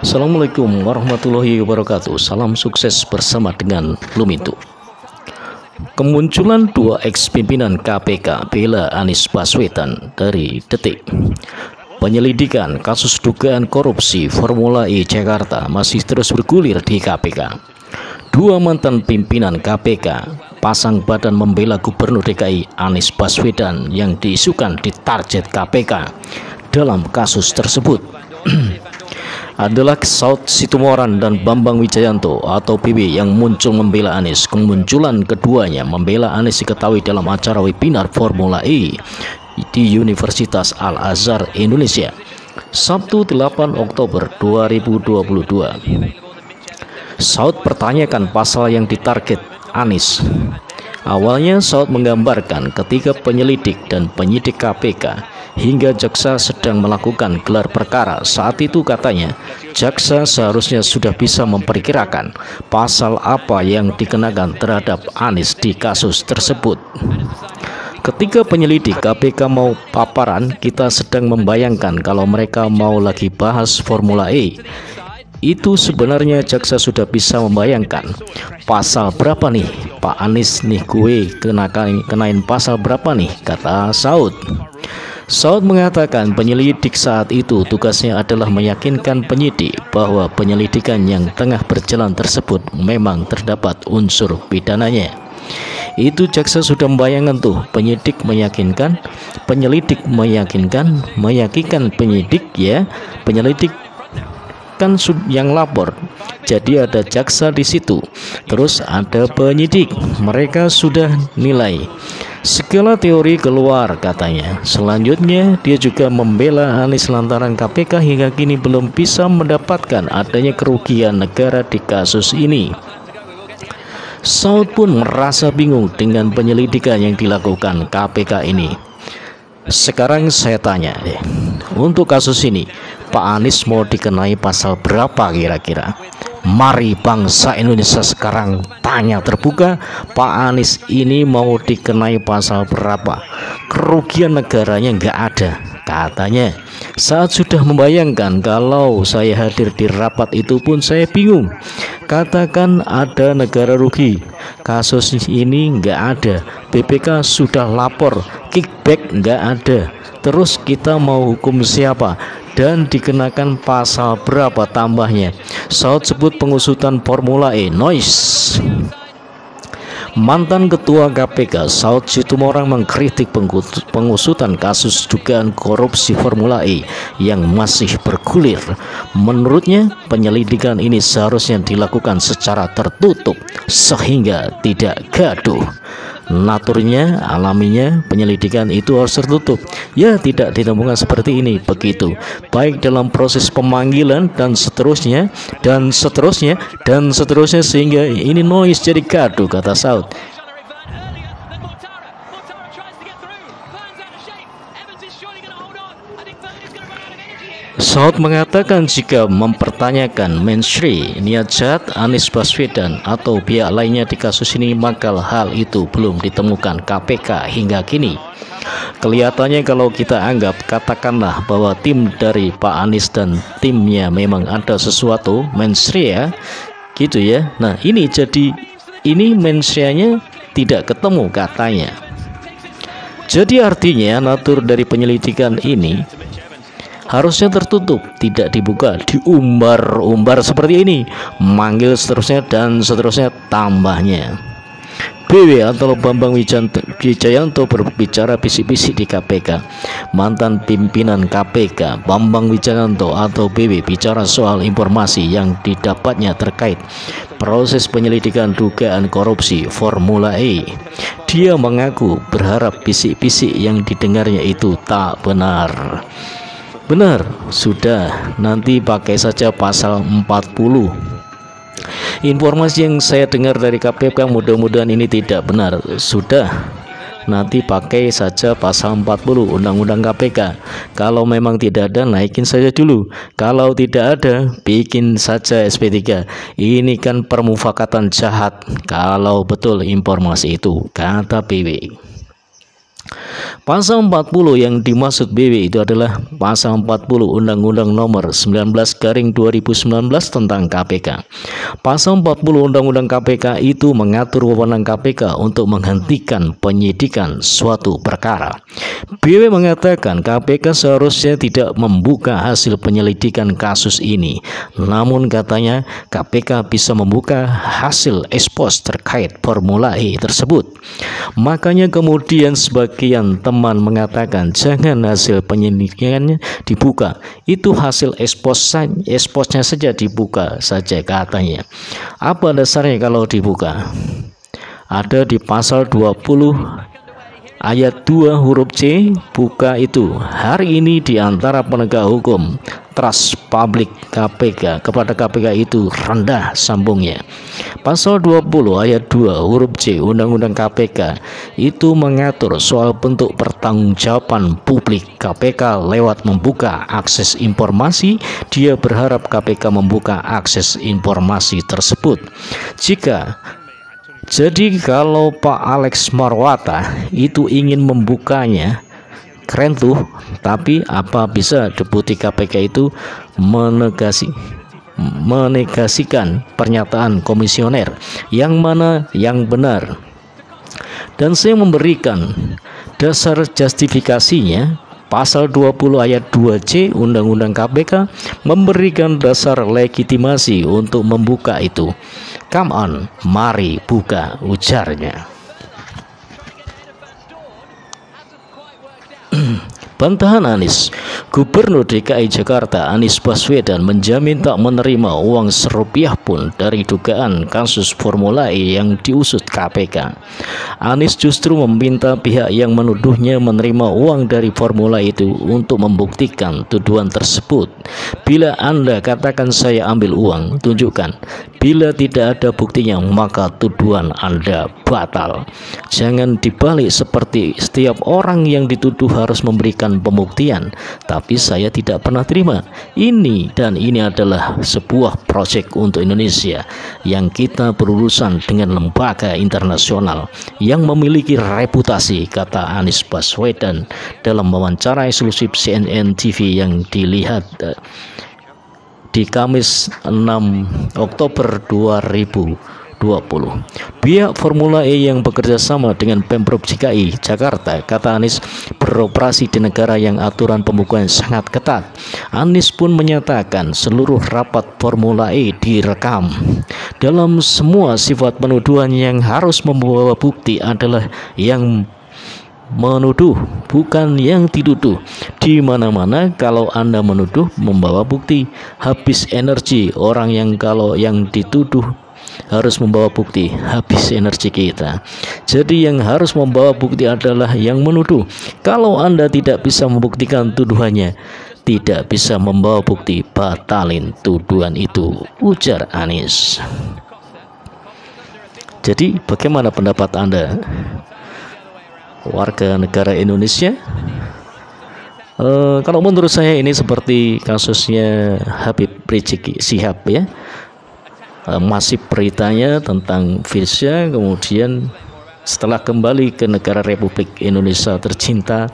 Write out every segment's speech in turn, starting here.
Assalamualaikum warahmatullahi wabarakatuh. Salam sukses bersama dengan Lumintu. Kemunculan dua ex-pimpinan KPK bela Anies Baswedan dari Detik. Penyelidikan kasus dugaan korupsi Formula E Jakarta masih terus bergulir di KPK. Dua mantan pimpinan KPK pasang badan membela Gubernur DKI Anies Baswedan yang diisukan ditarget KPK dalam kasus tersebut adalah Saud Situmorang dan Bambang Wijayanto atau BW yang muncul membela Anies. Kemunculan keduanya membela Anies diketahui dalam acara webinar Formula E di Universitas Al-Azhar Indonesia Sabtu 8 Oktober 2022. Saud pertanyakan pasal yang ditarget Anies. Awalnya Saud menggambarkan ketika penyelidik dan penyidik KPK hingga jaksa sedang melakukan gelar perkara. Saat itu katanya jaksa seharusnya sudah bisa memperkirakan pasal apa yang dikenakan terhadap Anies di kasus tersebut. Ketika penyelidik KPK mau paparan, kita sedang membayangkan kalau mereka mau lagi bahas Formula E. Itu sebenarnya jaksa sudah bisa membayangkan pasal berapa nih Pak Anies nih, gue kenain pasal berapa nih, kata Saud. Saud mengatakan penyelidik saat itu tugasnya adalah meyakinkan penyidik bahwa penyelidikan yang tengah berjalan tersebut memang terdapat unsur pidananya. Itu jaksa sudah membayangkan tuh, penyidik meyakinkan, penyelidik meyakinkan penyidik ya, penyelidik kan yang lapor. Jadi ada jaksa di situ, terus ada penyidik, mereka sudah nilai. Segala teori keluar katanya. Selanjutnya dia juga membela Anies lantaran KPK hingga kini belum bisa mendapatkan adanya kerugian negara di kasus ini. Saud pun merasa bingung dengan penyelidikan yang dilakukan KPK ini. Sekarang saya tanya deh, untuk kasus ini Pak Anies mau dikenai pasal berapa kira-kira? Mari bangsa Indonesia sekarang tanya terbuka, Pak Anies ini mau dikenai pasal berapa? Kerugian negaranya nggak ada katanya. Saat sudah membayangkan kalau saya hadir di rapat itu pun saya bingung. Katakan ada negara rugi, kasus ini nggak ada, BPK sudah lapor, kickback nggak ada, terus kita mau hukum siapa? Dan dikenakan pasal berapa tambahnya? Saud sebut pengusutan Formula E noise. Mantan Ketua KPK Saud Situmorang mengkritik pengusutan kasus dugaan korupsi Formula E yang masih bergulir. Menurutnya penyelidikan ini seharusnya dilakukan secara tertutup sehingga tidak gaduh. Naturnya, alaminya penyelidikan itu harus tertutup. Ya, tidak ditemukan seperti ini, begitu. Baik dalam proses pemanggilan dan seterusnya sehingga ini noise jadi gaduh, kata Saud. Saud mengatakan jika mempertanyakan Menteri niat jahat Anies Baswedan atau pihak lainnya di kasus ini, maka hal itu belum ditemukan KPK hingga kini. Kelihatannya kalau kita anggap katakanlah bahwa tim dari Pak Anies dan timnya memang ada sesuatu Menteri ya, gitu ya. Nah ini jadi ini Menterinya tidak ketemu katanya. Jadi artinya natur dari penyelidikan ini harusnya tertutup, tidak dibuka, diumbar-umbar seperti ini, manggil seterusnya dan seterusnya tambahnya. BW atau Bambang Wijayanto berbicara bisik-bisik di KPK. Mantan pimpinan KPK Bambang Wijayanto atau BW bicara soal informasi yang didapatnya terkait proses penyelidikan dugaan korupsi Formula E. Dia mengaku berharap bisik-bisik yang didengarnya itu tak benar. Benar, sudah, nanti pakai saja pasal 40. Informasi yang saya dengar dari KPK mudah-mudahan ini tidak benar. Sudah, nanti pakai saja pasal 40 Undang-Undang KPK. Kalau memang tidak ada, naikin saja dulu. Kalau tidak ada, bikin saja SP3. Ini kan permufakatan jahat kalau betul informasi itu, kata PW. Pasal 40 yang dimaksud BW itu adalah pasal 40 Undang-Undang Nomor 19/2019 tentang KPK. Pasal 40 Undang-Undang KPK itu mengatur wewenang KPK untuk menghentikan penyidikan suatu perkara. BW mengatakan KPK seharusnya tidak membuka hasil penyelidikan kasus ini. Namun katanya KPK bisa membuka hasil ekspos terkait Formula E tersebut. Makanya kemudian sebagian teman mengatakan jangan hasil penyelidikannya dibuka, itu hasil eksposnya saja dibuka saja katanya. Apa dasarnya kalau dibuka? Ada di pasal 20 ayat 2 huruf C, buka itu. Hari ini di antara penegak hukum, trust publik KPK kepada KPK itu rendah sambungnya. Pasal 20 ayat 2 huruf C Undang-Undang KPK itu mengatur soal bentuk pertanggungjawaban publik KPK lewat membuka akses informasi. Dia berharap KPK membuka akses informasi tersebut. Jadi kalau Pak Alex Marwata itu ingin membukanya, keren tuh, tapi apa bisa Deputi KPK itu menegasikan pernyataan komisioner yang mana yang benar? Dan saya memberikan dasar justifikasinya. Pasal 20 ayat 2C Undang-Undang KPK memberikan dasar legitimasi untuk membuka itu. Come on, mari buka, ujarnya. Bantahan Anies. Gubernur DKI Jakarta Anies Baswedan menjamin tak menerima uang serupiah pun dari dugaan kasus Formula E yang diusut KPK. Anies justru meminta pihak yang menuduhnya menerima uang dari Formula itu untuk membuktikan tuduhan tersebut. Bila Anda katakan saya ambil uang, tunjukkan. Bila tidak ada buktinya, maka tuduhan Anda batal. Jangan dibalik seperti setiap orang yang dituduh harus memberikan pembuktian, tapi saya tidak pernah terima. Ini adalah sebuah proyek untuk Indonesia yang kita berurusan dengan lembaga internasional yang memiliki reputasi, kata Anies Baswedan dalam wawancara eksklusif CNN TV yang dilihat di Kamis 6 Oktober 2020. Pihak Formula E yang bekerja sama dengan Pemprov DKI Jakarta, kata Anies, beroperasi di negara yang aturan pembukaan sangat ketat. Anies pun menyatakan seluruh rapat Formula E direkam. Dalam semua sifat penuduhan yang harus membawa bukti adalah yang menuduh, bukan yang dituduh. Di mana-mana kalau Anda menuduh membawa bukti, habis energi orang yang kalau yang dituduh harus membawa bukti, habis energi kita. Jadi yang harus membawa bukti adalah yang menuduh. Kalau Anda tidak bisa membuktikan tuduhannya, tidak bisa membawa bukti, batalin tuduhan itu, ujar Anies. Jadi bagaimana pendapat Anda, warga negara Indonesia? Kalau menurut saya ini seperti kasusnya Habib Rizik Syihab ya. Masih beritanya tentang Firsa, kemudian setelah kembali ke negara Republik Indonesia tercinta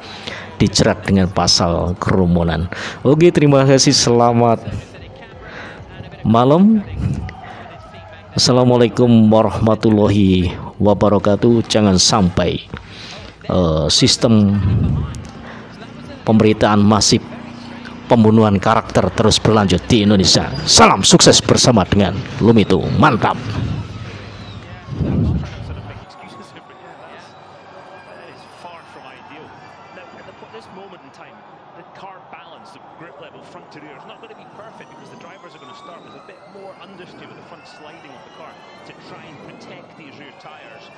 dijerat dengan pasal kerumunan. Oke, terima kasih, selamat malam. Assalamualaikum warahmatullahi wabarakatuh. Jangan sampai sistem pemberitaan masif pembunuhan karakter terus berlanjut di Indonesia. Salam sukses bersama dengan Lumito, mantap. Understeer with the front sliding of the car to try and protect these rear tyres.